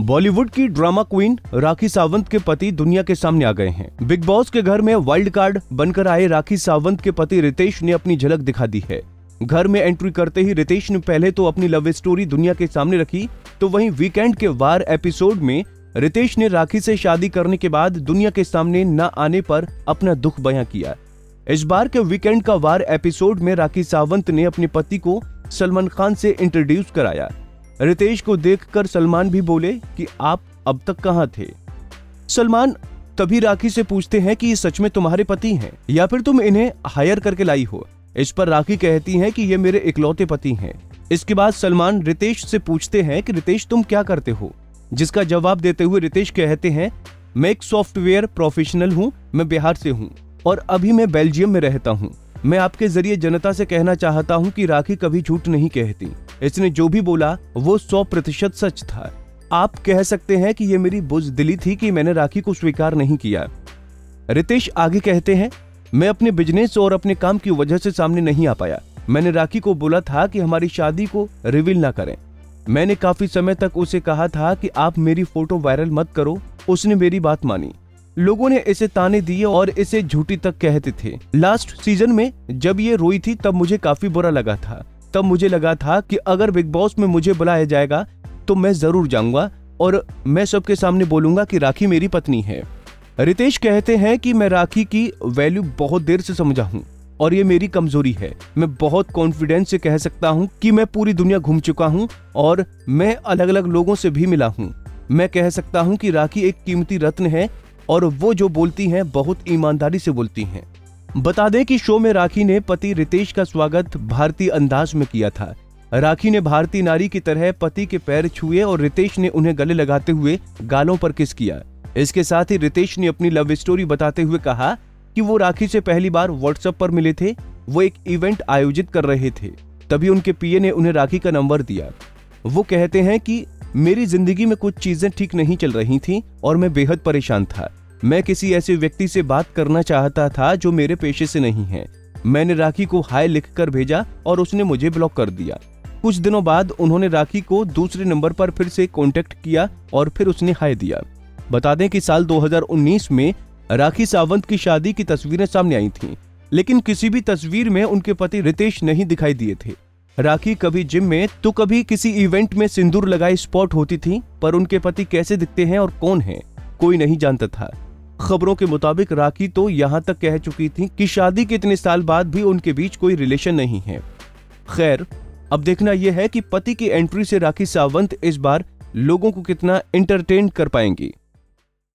बॉलीवुड की drama queen Rakhi Sawant के पति दुनिया के सामने आ गए हैं। बिग बॉस के घर में वाइल्ड कार्ड बनकर आए राखी सावंत के पति रितेश ने अपनी झलक दिखा दी है। घर में एंट्री करते ही रितेश ने पहले तो अपनी लव स्टोरी दुनिया के सामने रखी, तो वहीं वीकेंड के वार एपिसोड में रितेश ने राखी से शादी करने के बाद दुनिया के सामने न आने पर अपना दुख बयां किया। इस बार के वीकेंड का वार एपिसोड में राखी सावंत ने अपने पति को सलमान खान से इंट्रोड्यूस कराया। रितेश को देखकर सलमान भी बोले कि आप अब तक कहां थे। सलमान तभी राखी से पूछते हैं कि ये सच में तुम्हारे पति हैं या फिर तुम इन्हें हायर करके लाई हो। इस पर राखी कहती हैं कि ये मेरे इकलौते पति हैं। इसके बाद सलमान रितेश से पूछते हैं कि रितेश तुम क्या करते हो, जिसका जवाब देते हुए रितेश कहते हैं मैं एक सॉफ्टवेयर प्रोफेशनल हूं, मैं बिहार से हूं और अभी मैं बेल्जियम में रहता हूं। मैं आपके जरिए जनता से कहना चाहता हूं कि राखी कभी झूठ नहीं कहती। इसने जो भी बोला वो 100% सच था। आप कह सकते हैं कि ये मेरी बुज़दिली थी कि मैंने राखी को स्वीकार नहीं किया। रितेश आगे कहते हैं मैं अपने बिजनेस और अपने काम की वजह से सामने नहीं आ पाया। मैंने राखी को बोला था कि हमारी शादी को रिवील ना करें। मैंने काफी समय तक उसे कहा था कि आप मेरी फोटो वायरल मत करो। उसने मेरी बात मानी। लोगों ने इसे ताने दिए और इसे झूठी तक कहते थे। लास्ट सीजन में जब ये रोई थी तब मुझे काफी बुरा लगा था। तब मुझे लगा था कि अगर बिग बॉस में मुझे बुलाया जाएगा तो मैं जरूर जाऊंगा और मैं सबके सामने बोलूंगा कि राखी मेरी पत्नी है। रितेश कहते हैं कि मैं राखी की वैल्यू बहुत देर से समझा हूं और ये मेरी कमजोरी है। मैं बहुत कॉन्फिडेंस से कह सकता हूं कि मैं पूरी दुनिया घूम चुका हूं और मैं अलग अलग लोगों से भी मिला हूं। मैं कह सकता हूं कि राखी एक कीमती रत्न है और वो जो बोलती हैं बहुत ईमानदारी से बोलती हैं। बता दें कि शो में राखी ने पति रितेश का स्वागत भारतीय अंदाज में किया था। राखी ने भारतीय नारी की तरह पति के पैर छुए और रितेश ने उन्हें गले लगाते हुए गालों पर किस किया। इसके साथ ही रितेश ने अपनी लव स्टोरी बताते हुए कहा कि वो राखी से पहली बार व्हाट्सएप पर मिले थे। वो एक इवेंट आयोजित कर रहे थे, तभी उनके पीए ने उन्हें राखी का नंबर दिया। वो कहते हैं कि मेरी जिंदगी में कुछ चीजें ठीक नहीं चल रही थीं और मैं बेहद परेशान था। मैं किसी ऐसे व्यक्ति से बात करना चाहता था जो मेरे पेशे से नहीं है। मैंने राखी को हाय लिखकर भेजा और उसने मुझे ब्लॉक कर दिया। कुछ दिनों बाद उन्होंने राखी को दूसरे नंबर पर फिर से कांटेक्ट किया और फिर उसने हाय दिया। बता दें कि साल 2019 में राखी सावंत की शादी की तस्वीरें सामने आई थीं, लेकिन किसी भी तस्वीर में उनके पति रितेश नहीं दिखाई दिए थे। राखी कभी जिम में तो कभी किसी इवेंट में सिंदूर लगाई स्पॉट होती थी, पर उनके पति कैसे दिखते हैं और कौन है कोई नहीं जानता था। खबरों के मुताबिक राखी तो यहाँ तक कह चुकी थी कि शादी के इतने साल बाद भी उनके बीच कोई रिलेशन नहीं है। खैर, अब देखना यह है कि पति की एंट्री से राखी सावंत इस बार लोगों को कितना एंटरटेन कर पाएंगी।